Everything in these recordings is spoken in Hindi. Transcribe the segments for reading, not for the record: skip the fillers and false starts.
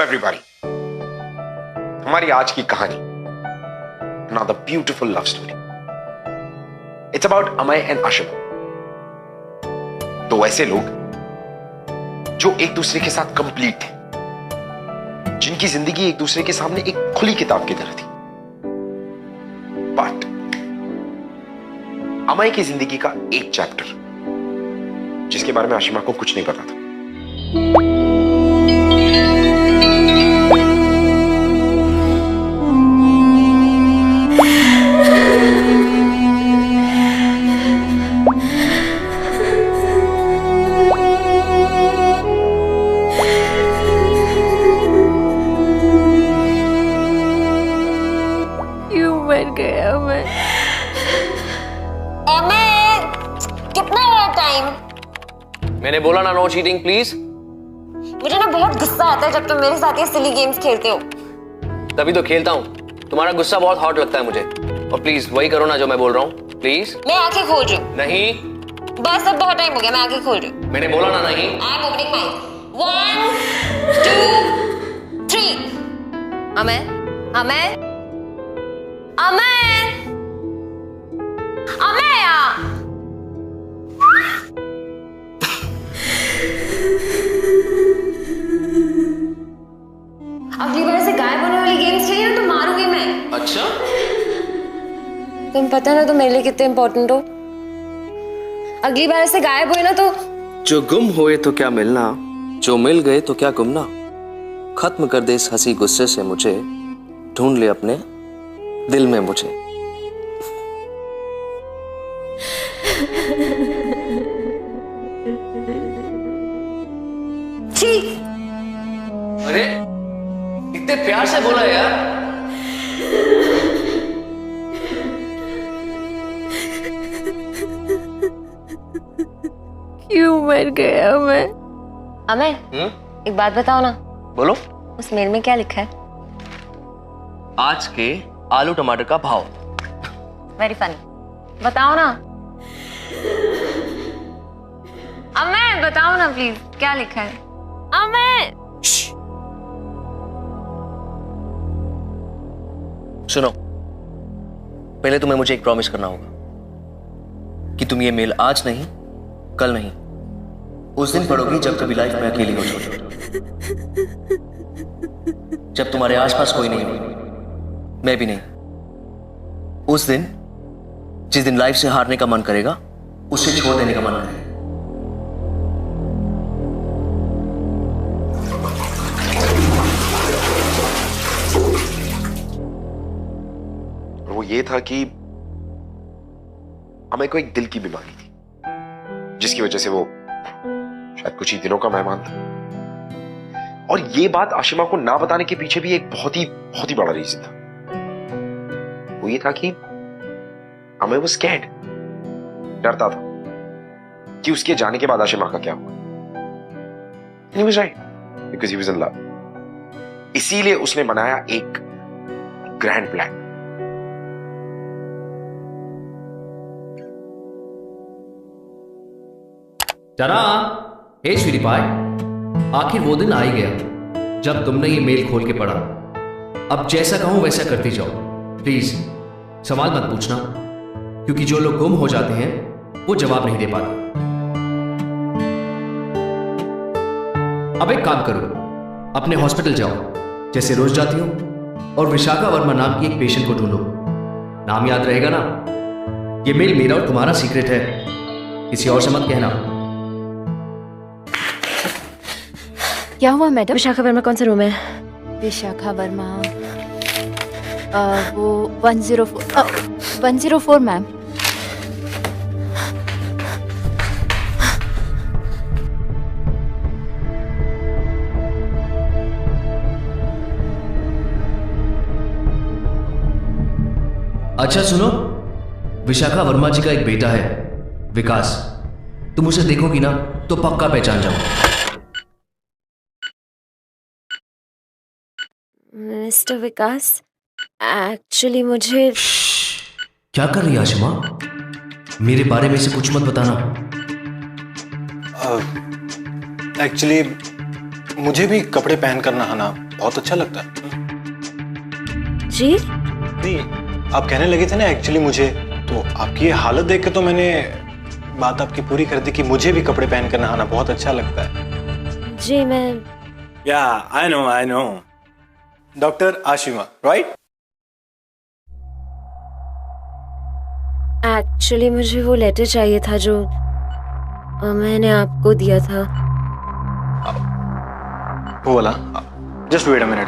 everybody. हमारी आज की कहानी another beautiful love story. It's about Amay and Ashima. दो ऐसे लोग जो एक दूसरे के साथ कंप्लीट थे, जिनकी जिंदगी एक दूसरे के सामने एक खुली किताब की तरह थी. बट अमय की जिंदगी का एक चैप्टर जिसके बारे में आशिमा को कुछ नहीं पता था. मर गया मैं. कितना हुआ टाइम? मैंने बोला ना नो चीटिंग प्लीज. मुझे ना बहुत गुस्सा आता है जब तुम मेरे साथ ये सिली गेम्स खेलते हो. तभी तो खेलता हूँ. तुम्हारा गुस्सा बहुत हॉट लगता है मुझे. और प्लीज वही करो ना जो मैं बोल रहा हूँ. प्लीज. मैं आंखें खोल रही हूँ. नहीं. बस अब बहुत टाइम हो गया. मैं आंखें खोल रही हूँ. मैंने बोला ना नहीं. I am opening my 1 2 3. Amay Amay Amay Amay अगली बार से गायब होने वाली गेम्स खेलिए तो मारूंगी मैं. अच्छा. तुम पता ना तुम मेरे लिए कितने इंपॉर्टेंट हो. अगली बार से गायब हुए ना तो जो गुम हुए तो क्या मिलना, जो मिल गए तो क्या गुमना. खत्म कर दे इस हंसी गुस्से से मुझे, ढूंढ ले अपने दिल में मुझे. अरे इतने प्यार से बोला यार. क्यों मर गया मैं? अमय एक बात बताओ ना. बोलो. उस मेल में क्या लिखा है? आज के आलू टमाटर का भाव. Very funny. बताओ ना अमय, बताओ ना प्लीज क्या लिखा है? अमय. सुनो, पहले तुम्हें मुझे एक प्रॉमिस करना होगा कि तुम ये मेल आज नहीं, कल नहीं, उस दिन पढ़ोगी जब कभी लाइफ में अकेली हो जाओ, जब तुम्हारे आसपास कोई नहीं हो, मैं भी नहीं. उस दिन जिस दिन लाइफ से हारने का मन करेगा, उसे छोड़ देने का मन करेगा. वो ये था कि अमय को एक दिल की बीमारी थी, जिसकी वजह से वो शायद कुछ ही दिनों का मेहमान था. और ये बात आशिमा को ना बताने के पीछे भी एक बहुत ही बड़ा रीजन था. वो ये था कि अमय वो स्कैर्ड, डरता था कि उसके जाने के बाद आशिमा का क्या होगा. He was right, because he was in love. इसीलिए उसने बनाया एक ग्रैंड प्लान. जना, हे स्वीटी पाई, आखिर वो दिन आ ही गया जब तुमने ये मेल खोल के पढ़ा. अब जैसा कहूं वैसा करती जाओ. प्लीज सवाल मत पूछना, क्योंकि जो लोग गुम हो जाते हैं वो जवाब नहीं दे पाते. अब एक काम करो, अपने हॉस्पिटल जाओ जैसे रोज जाती हो, और विशाखा वर्मा नाम की एक पेशेंट को ढूंढो. नाम याद रहेगा ना? ये मेल मेरा और तुम्हारा सीक्रेट है, किसी और से मत कहना. क्या हुआ मैडम? विशाखा वर्मा कौन सा रूम है? विशाखा वर्मा वो 104 मैम. अच्छा सुनो, विशाखा वर्मा जी का एक बेटा है विकास. तुम उसे देखोगी ना तो पक्का पहचान जाओ. मिस्टर विकास, एक्चुअली मुझे. क्या कर रही है आशिमा? मेरे बारे में से कुछ मत बताना. एक्चुअली मुझे भी कपड़े पहन कर नहाना बहुत अच्छा लगता है। जी नहीं, आप कहने लगे थे ना एक्चुअली मुझे, तो आपकी ये हालत देख के तो मैंने बात आपकी पूरी कर दी कि मुझे भी कपड़े पहन कर नहाना बहुत अच्छा लगता है। जी मैं या I know doctor Ashima, right? Actually मुझे वो लेटर चाहिए था जो मैंने आपको दिया था। वो वाला, जस्ट वेट अ मिनट।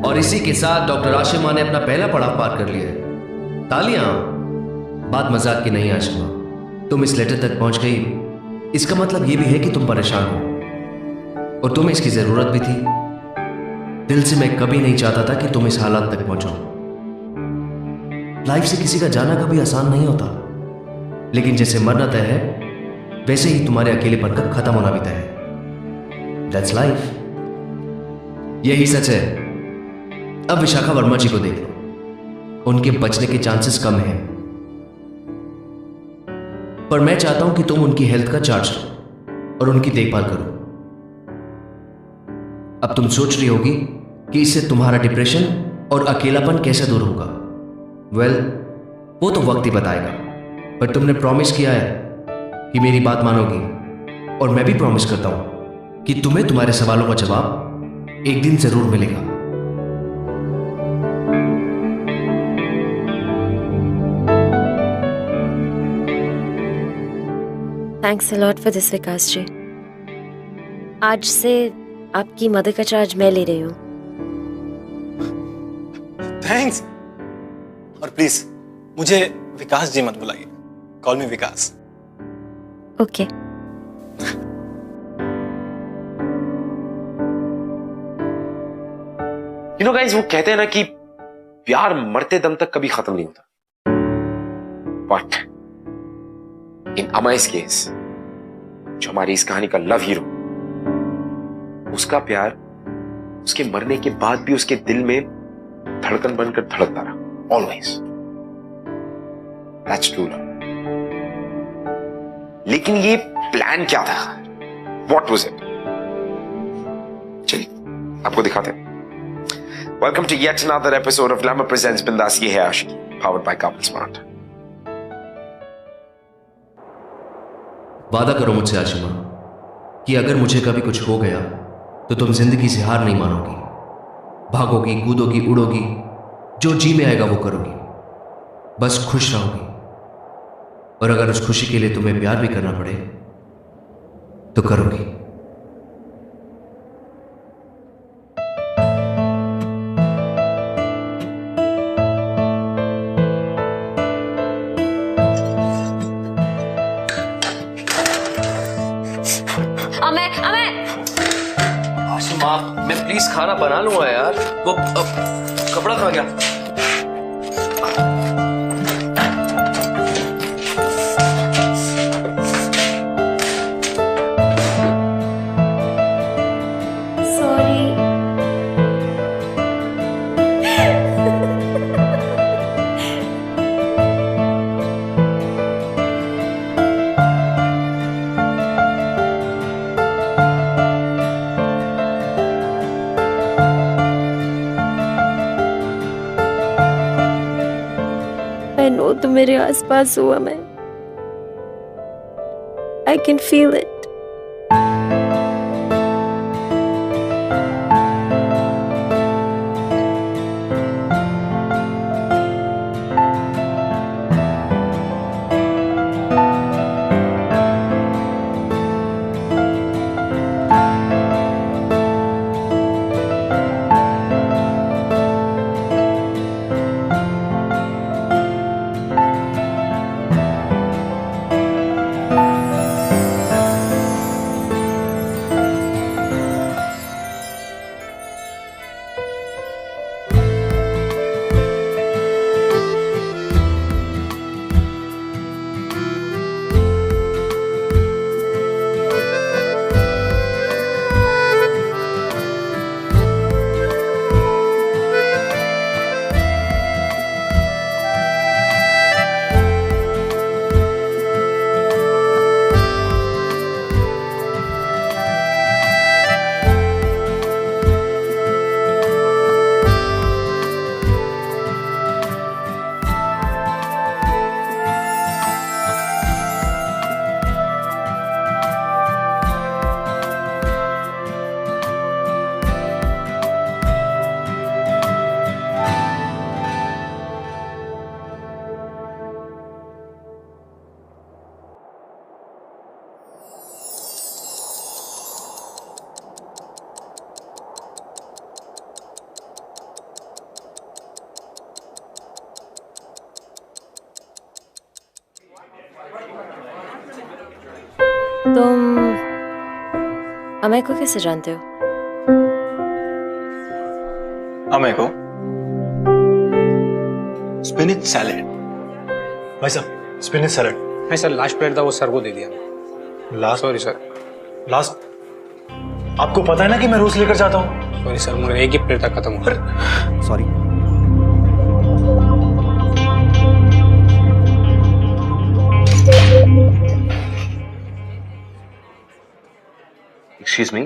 और इसी के साथ डॉक्टर आशिमा ने अपना पहला पड़ाव पार कर लिया है। तालियां। बात मजाक की नहीं आशिमा, तुम इस लेटर तक पहुंच गई, इसका मतलब यह भी है कि तुम परेशान हो और तुम्हें इसकी जरूरत भी थी। दिल से मैं कभी नहीं चाहता था कि तुम इस हालात तक पहुंचो। लाइफ से किसी का जाना कभी आसान नहीं होता, लेकिन जैसे मरना तय है वैसे ही तुम्हारे अकेलेपन का खत्म होना भी तय है। दैट्स लाइफ, यही सच है। अब विशाखा वर्मा जी को देख लो, उनके बचने के चांसेस कम हैं, पर मैं चाहता हूं कि तुम उनकी हेल्थ का चार्ज लो और उनकी देखभाल करो। अब तुम सोच रही होगी कि इससे तुम्हारा डिप्रेशन और अकेलापन कैसे दूर होगा। वेल, वो तो वक्त ही बताएगा, पर तुमने प्रॉमिस किया है कि मेरी बात मानोगी, और मैं भी प्रॉमिस करता हूं कि तुम्हें तुम्हारे सवालों का जवाब एक दिन जरूर मिलेगा। Thanks a lot for this Vikas ji. आज से आपकी मदर का चार्ज मैं ले रही हूँ। थैंक्स। और प्लीज मुझे विकास जी मत बुलाइए, call me Vikas. Okay. You know guys, वो कहते हैं ना कि प्यार मरते दम तक कभी खत्म नहीं होता, बट इन अमाइस केस, जो हमारी इस कहानी का लव हीरो, उसका प्यार उसके मरने के बाद भी उसके दिल में धड़कन बनकर धड़कता रहा, ऑलवेज। That's true love. लेकिन ये प्लान क्या था? What was it? चलिए आपको दिखाते हैं। Welcome to yet another episode of glamour presents Bindaas. ये है Aashiqui, powered by couple smart. वादा करो मुझसे आशिमा कि अगर मुझे कभी कुछ हो गया तो तुम जिंदगी से हार नहीं मानोगी, भागोगी, कूदोगी, उड़ोगी, जो जी में आएगा वो करोगी, बस खुश रहोगी। और अगर उस खुशी के लिए तुम्हें प्यार भी करना पड़े तो करोगी। आशिमा, मैं प्लीज खाना बना लूंगा यार। वो कपड़ा कहाँ गया? सॉरी। I know तुम मेरे आसपास हो, मैं I can feel it. तुम अमय को कैसे जानते हो? अमय को? Spinach salad. भाई साहब, स्पिनिच सैलेड। नहीं सर, लास्ट प्लेट था वो सर को दे दिया। लास्ट? Sorry sir. लास्ट? आपको पता है ना कि मैं रोज लेकर जाता हूँ। सॉरी सर, मेरा एक ही प्लेट था, खत्म हो गया। सॉरी। एक्सक्यूज मी,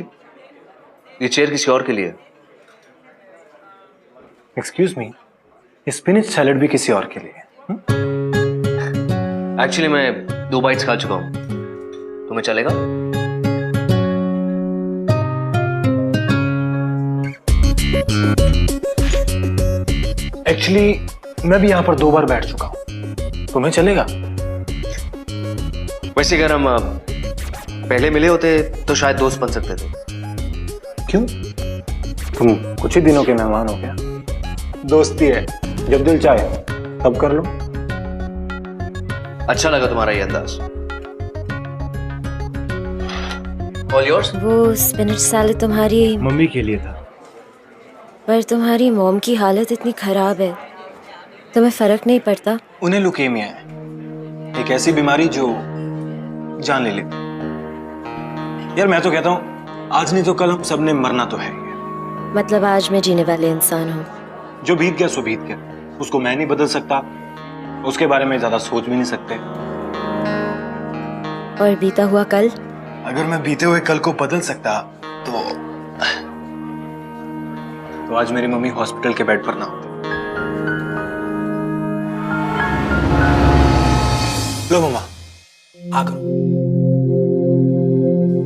ये चेयर किसी और के लिए है। एक्सक्यूज मी, ये स्पिनिच सैलेड भी किसी और के लिए है। एक्चुअली मैं 2 बाइट्स खा चुका हूं, तुम्हें चलेगा? एक्चुअली मैं भी यहाँ पर 2 बार बैठ चुका हूँ, तुम्हें चलेगा? वैसे अगर हम पहले मिले होते तो शायद दोस्त बन सकते थे। क्यों? तुम कुछ ही दिनों के मेहमान हो क्या? दोस्ती है, जब दिल चाहे तब कर लो। अच्छा लगा तुम्हारा ये अंदाज। All yours? वो स्पिनच सैलेड तुम्हारी, मम्मी के लिए था। पर तुम्हारी मॉम की हालत इतनी खराब है, तुम्हें फर्क नहीं पड़ता? उन्हें लुकेमिया है, एक ऐसी बीमारी जो जान ले लेती। यार मैं तो कहता हूँ आज नहीं तो कल हम सबने मरना तो है। मतलब आज मैं जीने वाले इंसान हूँ। जो बीत गया सो बीत गया, उसको मैं नहीं बदल सकता, उसके बारे में ज्यादा सोच भी नहीं सकते। और बीता हुआ कल? अगर मैं बीते हुए कल को बदल सकता तो आज मेरी मम्मी हॉस्पिटल के बेड पर ना होती। लो मम्मा, आ करो।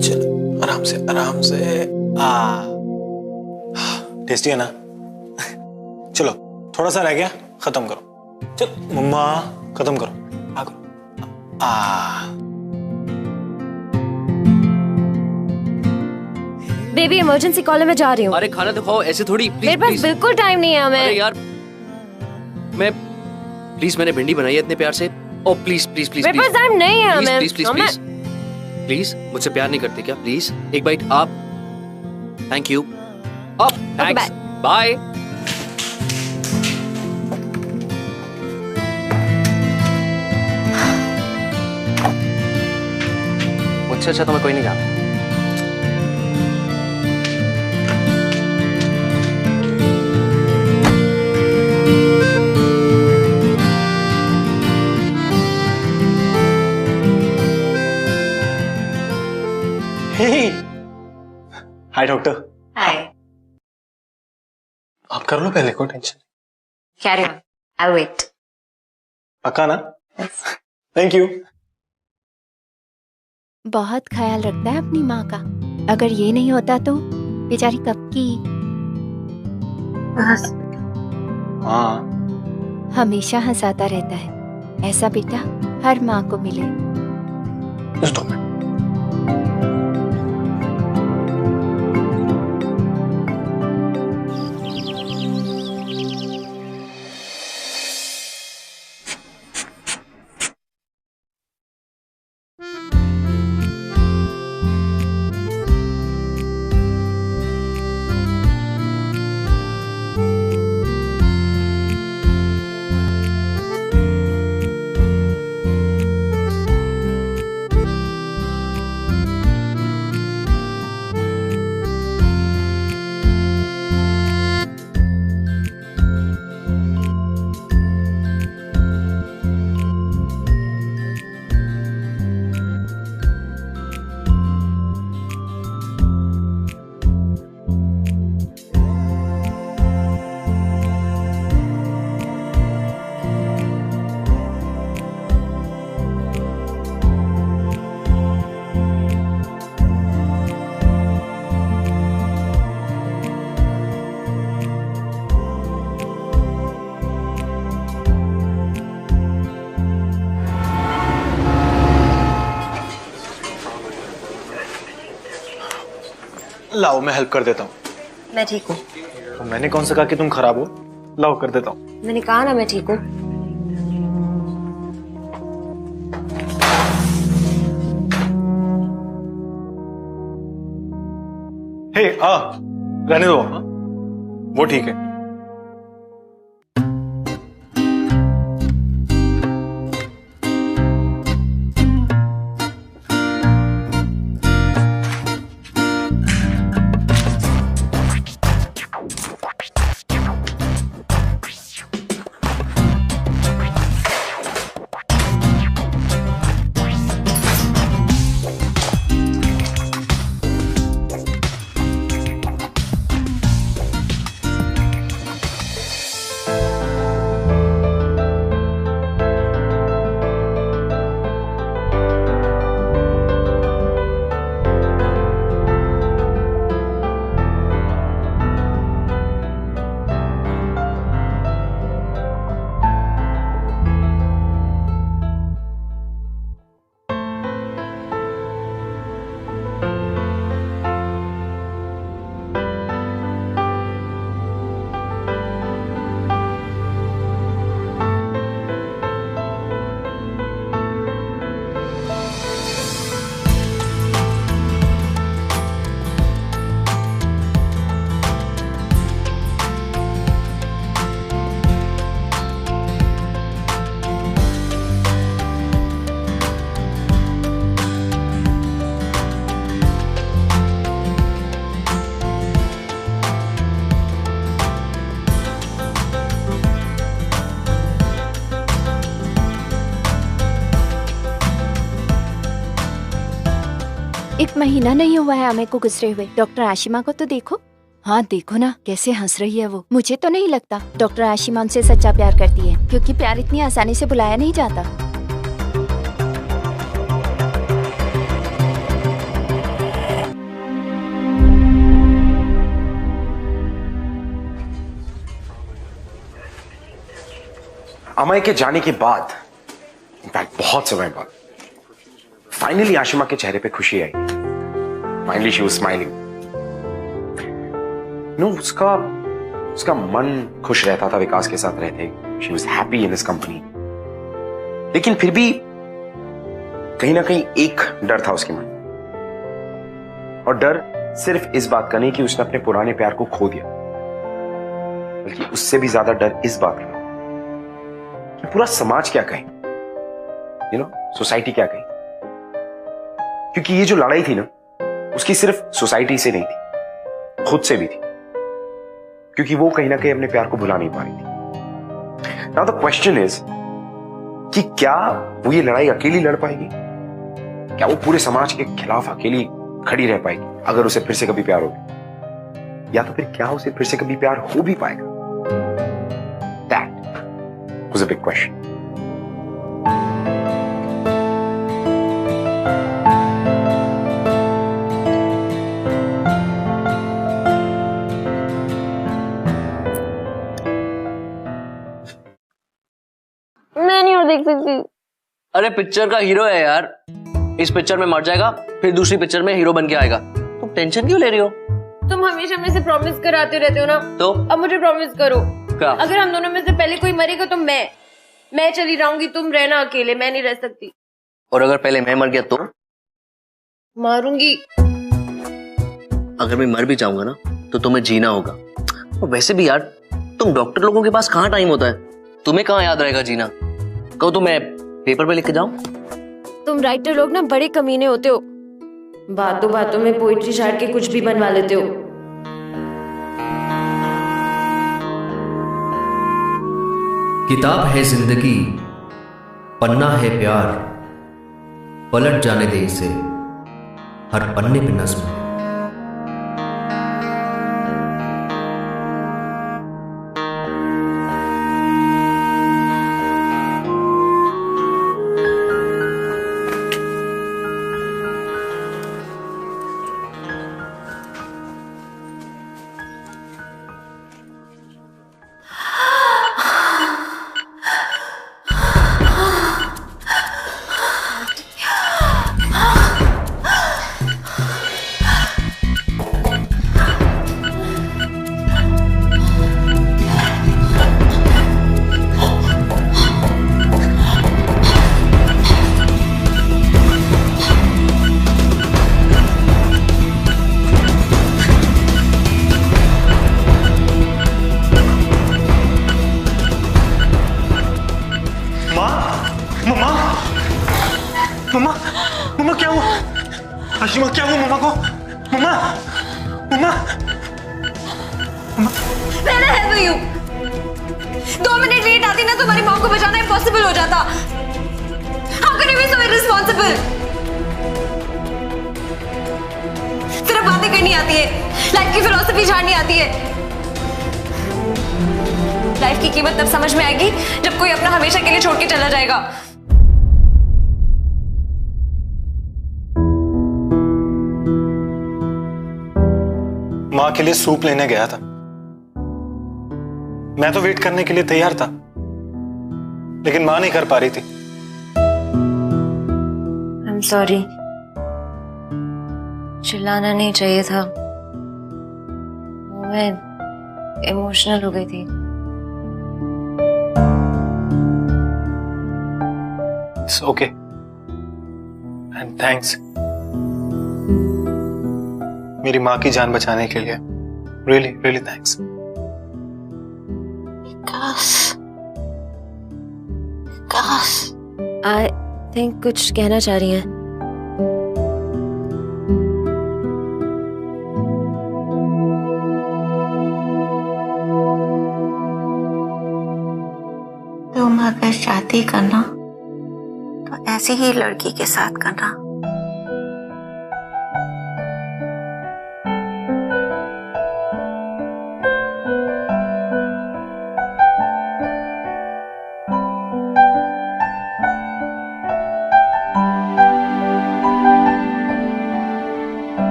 चलो आराम से टेस्टी है ना? चलो थोड़ा सा रह गया, खत्म करो। चल मम्मा, खत्म करो। आ करो। बेबी इमरजेंसी कॉल है, मैं जा रही हूँ। अरे खाना तो खाओ, ऐसे थोड़ी। प्लीज, मेरे पास प्लीज। बिल्कुल टाइम नहीं है। अरे यार मैंने भिंडी बनाई है इतने प्यार से। ओ प्लीज प्लीज प्लीज मेरे पास टाइम नहीं है। प्लीज प्लीज प्लीज प्लीज मुझसे प्यार नहीं करते क्या? प्लीज एक बाइट आप। Thank you. Up thanks, bye. मुझसे अच्छा तो मैं कोई नहीं जानता। Hi doctor. हाय। आप कर लो पहले, कोई tension. Carry on, I will wait. पक्का ना? Thank you. बहुत ख्याल रखता है अपनी माँ का। अगर ये नहीं होता तो बेचारी कब की। हाँ, हमेशा हंसाता रहता है। ऐसा बेटा हर माँ को मिले। just 2 minute. लाओ मैं हेल्प कर देता हूँ। मैं ठीक हूँ। तो मैंने कौन सा कहा कि तुम खराब हो? लाओ कर देता हूँ। मैंने कहा ना मैं ठीक हूँ। हे रहने दो, हाँ? वो ठीक है। एक महीना नहीं हुआ है हमें को गुजरे हुए। डॉक्टर आशिमा को तो देखो। हाँ देखो ना कैसे हंस रही है वो। मुझे तो नहीं लगता डॉक्टर आशिमा उनसे सच्चा प्यार करती है, क्योंकि प्यार इतनी आसानी से बुलाया नहीं जाता। अमय के जाने के बाद, इनफैक्ट बहुत समय बाद, फाइनली आशिमा के चेहरे पे खुशी आई। Finally she was smiling. No, उसका मन खुश रहता था विकास के साथ रहते। She was happy in his company. लेकिन फिर भी कहीं ना कहीं एक डर था उसके मन। और डर सिर्फ इस बात का नहीं कि उसने अपने पुराने प्यार को खो दिया, बल्कि उससे भी ज्यादा डर इस बात का कि पूरा समाज क्या कहे, सोसाइटी क्या कहे। क्योंकि ये जो लड़ाई थी ना, उसकी सिर्फ सोसाइटी से नहीं थी, खुद से भी थी। क्योंकि वो कहीं ना कहीं अपने प्यार को भुला नहीं पा रही थी। नाउ द क्वेश्चन इज कि क्या वो ये लड़ाई अकेली लड़ पाएगी? क्या वो पूरे समाज के खिलाफ अकेली खड़ी रह पाएगी अगर उसे फिर से कभी प्यार होगा? या तो फिर क्या उसे फिर से कभी प्यार हो भी पाएगा? That was a big question. मैं नहीं और देख सकती। अरे पिक्चर का हीरो है यार, इस पिक्चर में मर जाएगा, फिर दूसरी पिक्चर में हीरो बन के आएगा। तुम टेंशन क्यों ले रही हो? तुम हमेशा मेरे से प्रॉमिस कराते रहते हो ना, तो अब मुझे प्रॉमिस करो। क्या? अगर हम दोनों में से पहले कोई मरेगा तो मैं चली जाऊंगी, तुम रहना अकेले, मैं नहीं रह सकती। और अगर पहले मैं मर गया तो? मारूंगी। अगर मैं मर भी जाऊंगा ना तो तुम्हें जीना होगा। और वैसे भी यार, तुम डॉक्टर लोगों के पास कहाँ टाइम होता है, तुम्हें कहाँ याद रहेगा जीना? कहो तो मैं पेपर पे लिख के जाऊं? तुम राइटर लोग ना बड़े कमीने होते हो, बातों बातों में पोइट्री छाड़ के कुछ भी बनवा लेते हो। किताब है जिंदगी, पन्ना है प्यार, पलट जाने दे इसे, हर पन्ने पे नज्म है। मम्मा, मम्मा क्या हुआ? आशिमा क्या हुआ मम्मा को? मम्मा, मम्मा, रहना है तो यूं 2 मिनट लेट आती ना, तुम्हारी मॉम को बचाना इम्पॉसिबल हो जाता। How can you be so irresponsible? सिर्फ बातें करनी आती है, लाइफ की फिलॉसफी जाननी आती है। लाइफ की कीमत तब समझ में आएगी जब कोई अपना हमेशा के लिए छोड़ के चला जाएगा। माँ के लिए सूप लेने गया था। मैं तो वेट करने के लिए तैयार था, लेकिन माँ नहीं कर पा रही थी। आई एम सॉरी, चिल्लाना नहीं चाहिए था, मैं इमोशनल हो गई थी। It's okay. And thanks. मेरी माँ की जान बचाने के लिए really, really thanks. I think कुछ कहना चाह रही हैं। तुम अगर शादी करना तो ऐसी ही लड़की के साथ करना।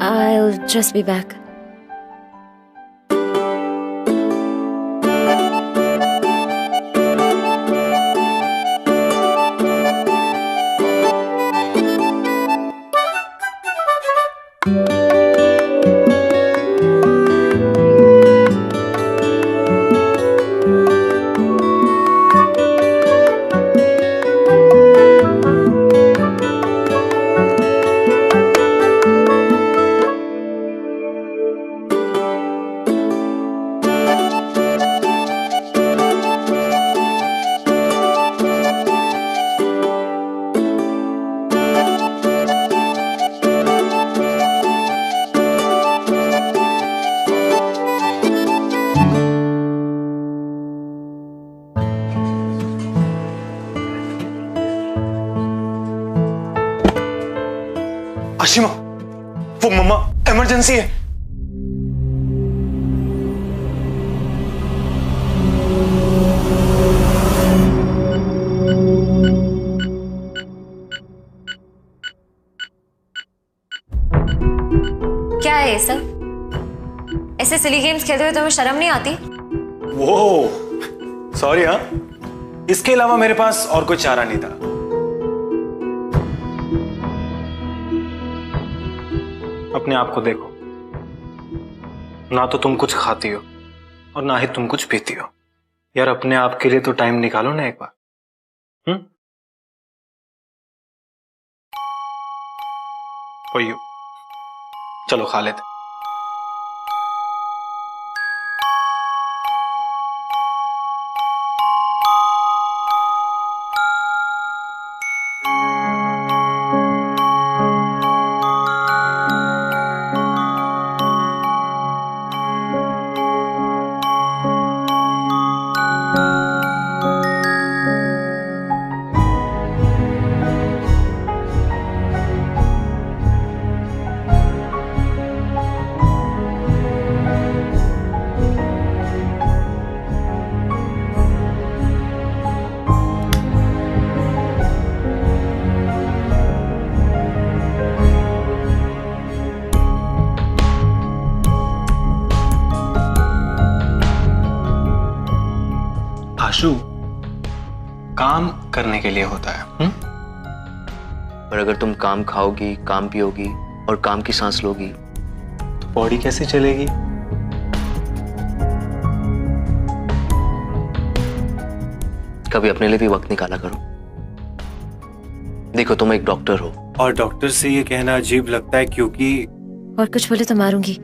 I'll just be back. Ashima, वो मम्मा इमरजेंसी है। क्या है ये सब? ऐसे सिली गेम्स खेलते हुए तुम्हें शर्म नहीं आती? वो सॉरी। हाँ, इसके अलावा मेरे पास और कोई चारा नहीं था। अपने आप को देखो, ना तो तुम कुछ खाती हो और ना ही तुम कुछ पीती हो। यार अपने आप के लिए तो टाइम निकालो ना एक बार। वही चलो खा लेते। आशु, काम करने के लिए होता है। पर अगर तुम काम खाओगी, काम पियोगी और काम की सांस लोगी तो बॉडी कैसे चलेगी? कभी अपने लिए भी वक्त निकाला करो। देखो तुम एक डॉक्टर हो, और डॉक्टर से ये कहना अजीब लगता है क्योंकि और कुछ बोले तो मारूंगी।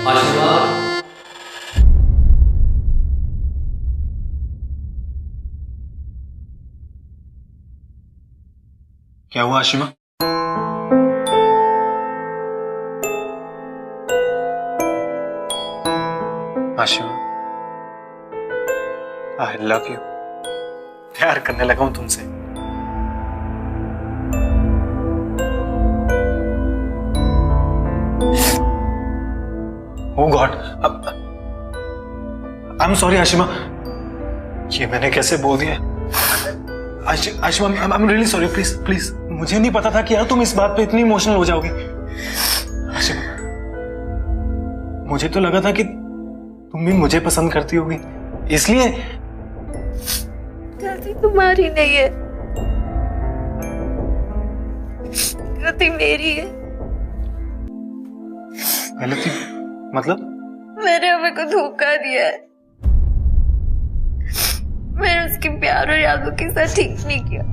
आशीर्वाद। क्या हुआ Ashima? Ashima, I love you. प्यार करने लगा हूं तुमसे। Oh God, I am sorry Ashima, ये मैंने कैसे बोल दिया? Ashima, I am really sorry. Please please, मुझे नहीं पता था कि यार तुम इस बात पे इतनी इमोशनल हो जाओगी। आशिमा, मुझे तो लगा था कि तुम भी मुझे पसंद करती होगी, इसलिए। गलती तुम्हारी नहीं है, गलती मेरी है। गलती मतलब? मैंने हमें को धोखा दिया है। मैंने उसके प्यार और यादों के साथ ठीक नहीं किया।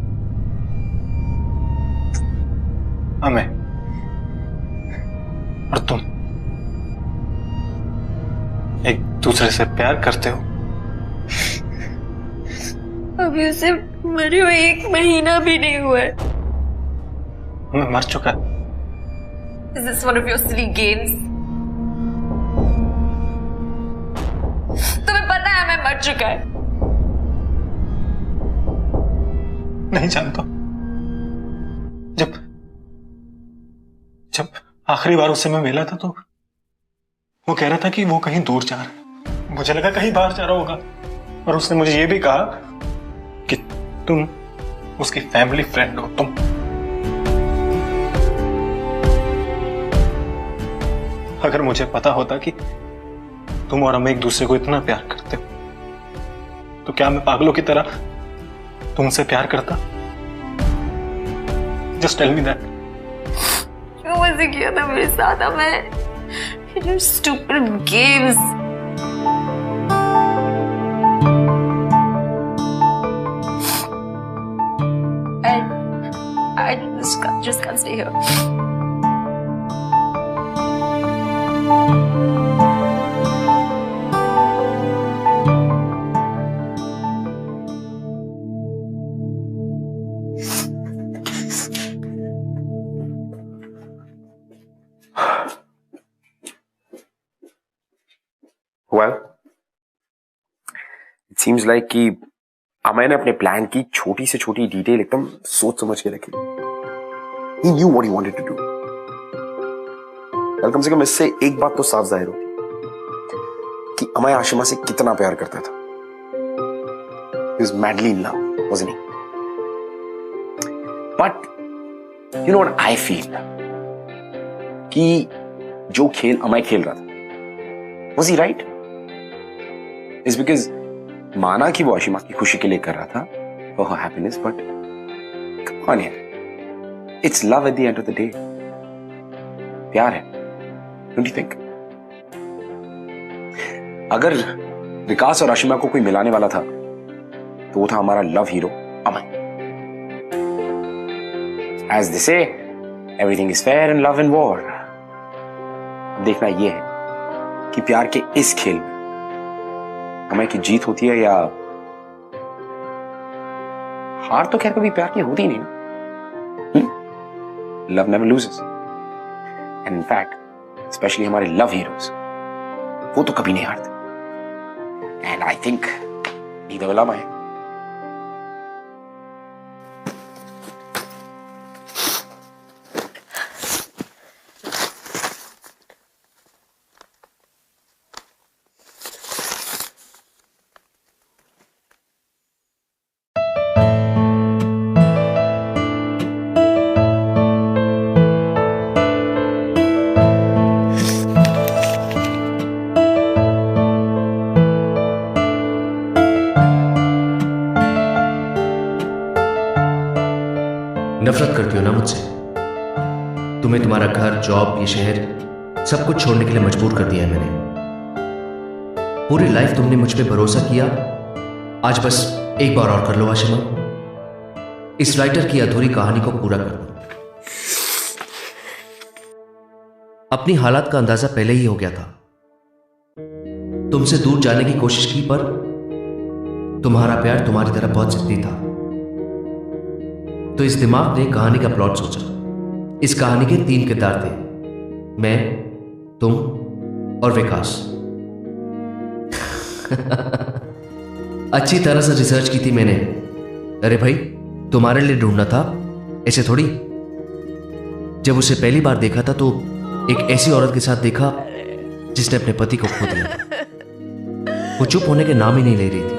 हमें और तुम एक दूसरे से प्यार करते हो? अभी उसे मरे हुए 1 महीना भी नहीं हुआ है। मैं मर चुका है। Is this one of your silly games? तुम्हें पता है मैं मर चुका है। नहीं जानता। जब आखिरी बार उससे मैं मिला था तो वो कह रहा था कि वो कहीं दूर जा रहा है। मुझे लगा कहीं बाहर जा रहा होगा, और उसने मुझे ये भी कहा कि तुम उसकी फैमिली फ्रेंड हो। तुम अगर मुझे पता होता कि तुम और हम एक दूसरे को इतना प्यार करते हो, तो क्या मैं पागलों की तरह तुमसे प्यार करता? Just tell me that. क्यों मजे किया था मेरे साथ? मैं your stupid games. I just can't stay here. Well, it seems like कि अमय ने अपने प्लान की छोटी से छोटी डिटेल एकदम सोच समझ के रखी। He knew what he wanted to do. कल कम से कम इससे एक बात तो साफ जाहिर होती कि अमय आशिमा से कितना प्यार करता था। He was madly in love, wasn't he? But you know what I feel? कि जो खेल अमय खेल रहा था, was he right? It's because माना कि वो आशिमा की खुशी के लिए कर रहा था, for her happiness, but come on यार, it's love at the end of the day. प्यार है, don't you think? अगर विकास और आशिमा को कोई मिलाने वाला था, तो वो था हमारा love hero Amay. As they say, everything is fair in love and war. अब देखना ये है कि प्यार के इस खेल में अमय की जीत होती है या हार। तो खैर कभी प्यार की होती नहीं ना। Love never loses, and in fact specially हमारे लव हीरोज, वो तो कभी नहीं हारते। And I think neither will Amay. नफरत करती हो ना मुझसे? तुम्हें तुम्हारा घर, जॉब, ये शहर सब कुछ छोड़ने के लिए मजबूर कर दिया है मैंने। पूरी लाइफ तुमने मुझ पे भरोसा किया, आज बस एक बार और कर लो आशिमा। इस राइटर की अधूरी कहानी को पूरा कर दो। अपनी हालात का अंदाजा पहले ही हो गया था, तुमसे दूर जाने की कोशिश की, पर तुम्हारा प्यार तुम्हारी तरह बहुत जिद्दी था। तो इस दिमाग ने कहानी का प्लॉट सोचा। इस कहानी के 3 किरदार थे, मैं, तुम और विकास। अच्छी तरह से रिसर्च की थी मैंने। अरे भाई, तुम्हारे लिए ढूंढना था, ऐसे थोड़ी। जब उसे पहली बार देखा था तो एक ऐसी औरत के साथ देखा जिसने अपने पति को खो दिया था। वो चुप होने के नाम ही नहीं ले रही थी।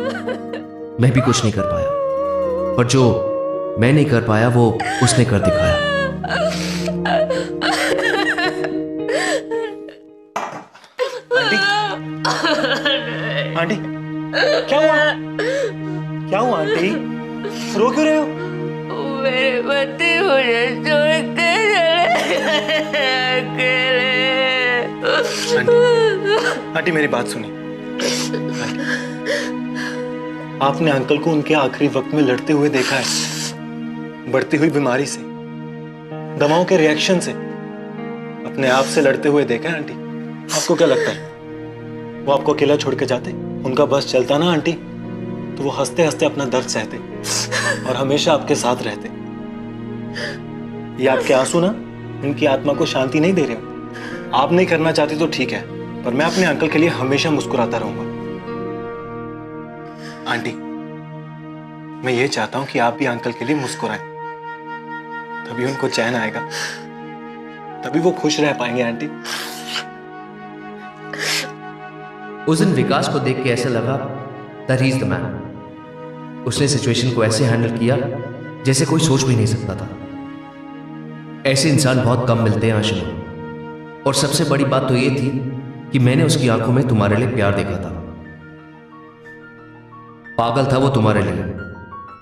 मैं भी कुछ नहीं कर पाया, पर जो मैं नहीं कर पाया वो उसने कर दिखाया। आंटी, क्या हुआ? क्या हुआ आंटी? रो क्यों रहे हो? मेरे पति मुझे छोड़ के चले अकेले। आंटी मेरी बात सुनिए। आपने अंकल को उनके आखिरी वक्त में लड़ते हुए देखा है, बढ़ती हुई बीमारी से, दवाओं के रिएक्शन से, अपने आप से लड़ते हुए देखा है आंटी। आपको क्या लगता है वो आपको अकेला छोड़ के जाते? उनका बस चलता ना आंटी, तो वो हंसते हंसते अपना दर्द सहते और हमेशा आपके साथ रहते। ये आपके आंसू ना उनकी आत्मा को शांति नहीं दे रहे। आप नहीं करना चाहती तो ठीक है, पर मैं अपने अंकल के लिए हमेशा मुस्कुराता रहूंगा। आंटी, मैं ये चाहता हूं कि आप भी अंकल के लिए मुस्कुराएं, तभी उनको चैन आएगा, तभी वो खुश रह पाएंगे आंटी। उस दिन विकास को देख के ऐसा लगा that he is the man. उसने सिचुएशन को ऐसे हैंडल किया जैसे कोई सोच भी नहीं सकता था। ऐसे इंसान बहुत कम मिलते हैं आशिमा। और सबसे बड़ी बात तो यह थी कि मैंने उसकी आंखों में तुम्हारे लिए प्यार देखा था। पागल था वो तुम्हारे लिए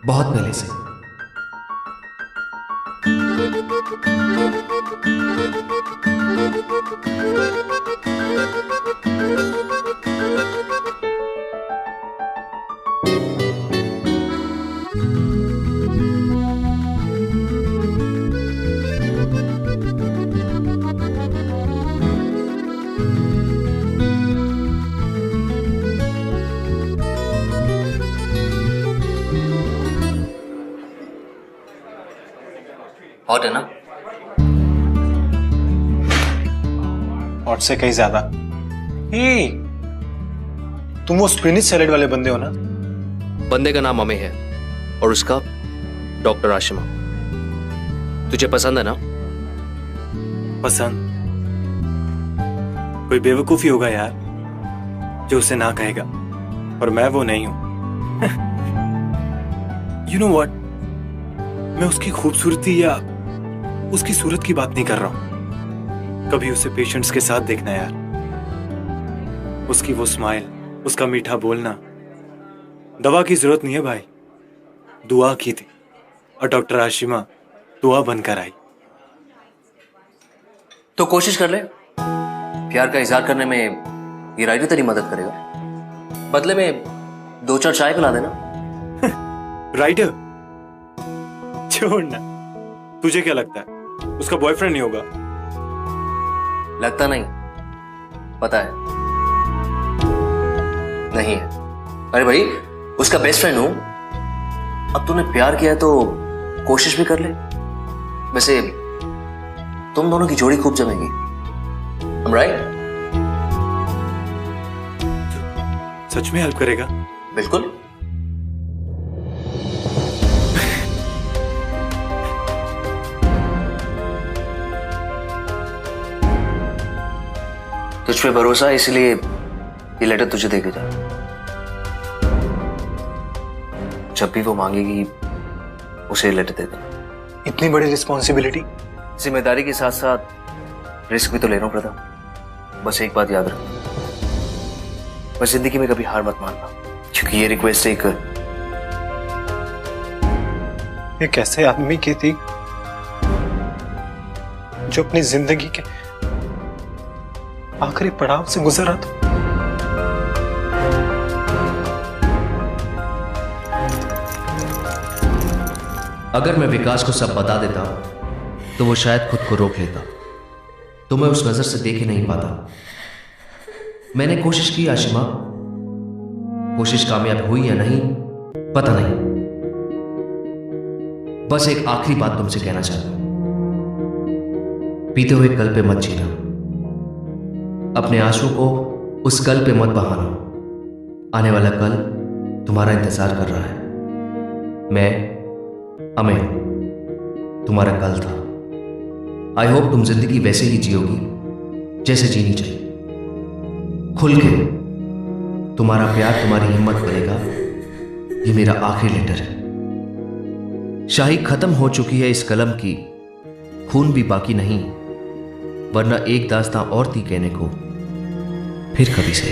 बहुत पहले से। हॉट है ना? हॉट से कहीं ज्यादा। हे, तुम वो स्पिनिच सैलेड वाले बंदे हो ना? बंदे का नाम अमे है और उसका डॉक्टर आशिमा। तुझे पसंद है ना? पसंद? कोई बेवकूफी होगा यार जो उसे ना कहेगा, और मैं वो नहीं हूं। यू नो व्हाट, मैं उसकी खूबसूरती या उसकी सूरत की बात नहीं कर रहा हूं। कभी उसे पेशेंट्स के साथ देखना यार, उसकी वो स्माइल, उसका मीठा बोलना। दवा की जरूरत नहीं है भाई, दुआ की थी और डॉक्टर आशिमा दुआ बनकर आई। तो कोशिश कर ले। प्यार का इजहार करने में ये राइटर तेरी मदद करेगा। बदले में 2-4 चाय पिला देना। राइटर छोड़ना। तुझे क्या लगता है उसका बॉयफ्रेंड नहीं होगा? लगता नहीं, पता है। नहीं है। अरे भाई, उसका बेस्ट फ्रेंड हूं। अब तूने प्यार किया है तो कोशिश भी कर ले। वैसे तुम दोनों की जोड़ी खूब जमेगी। I'm right? सच में हेल्प करेगा? बिल्कुल। तुझ पे भरोसा है, इसलिए ये लेटर तुझे दे के जा। जब भी वो मांगेगी उसे लेटर दे देना। इतनी बड़ी रिस्पॉन्सिबिलिटी? जिम्मेदारी के साथ साथ रिस्क भी तो ले रहा हूं प्रताप। बस एक बात याद रख, बस जिंदगी में कभी हार मत मानना, क्योंकि ये रिक्वेस्ट एक एक ऐसे आदमी की थी जो अपनी जिंदगी के आखिरी पड़ाव से गुजरा था। अगर मैं विकास को सब बता देता तो वो शायद खुद को रोक लेता, तो मैं उस नजर से देख ही नहीं पाता। मैंने कोशिश की आशिमा, कोशिश कामयाब हुई या नहीं पता नहीं। बस एक आखिरी बात तुमसे कहना चाहता हूं, पीते हुए कल पे मत जीना, अपने आंसू को उस कल पे मत बहाना। आने वाला कल तुम्हारा इंतजार कर रहा है। मैं अमेय तुम्हारा कल था। आई होप तुम जिंदगी वैसे ही जियोगी जैसे जीनी चाहिए, खुल के। तुम्हारा प्यार तुम्हारी हिम्मत बनेगा। ये मेरा आखिरी लेटर है। शाही खत्म हो चुकी है इस कलम की, खून भी बाकी नहीं, वरना एक दास्तां और थी कहने को, फिर कभी से।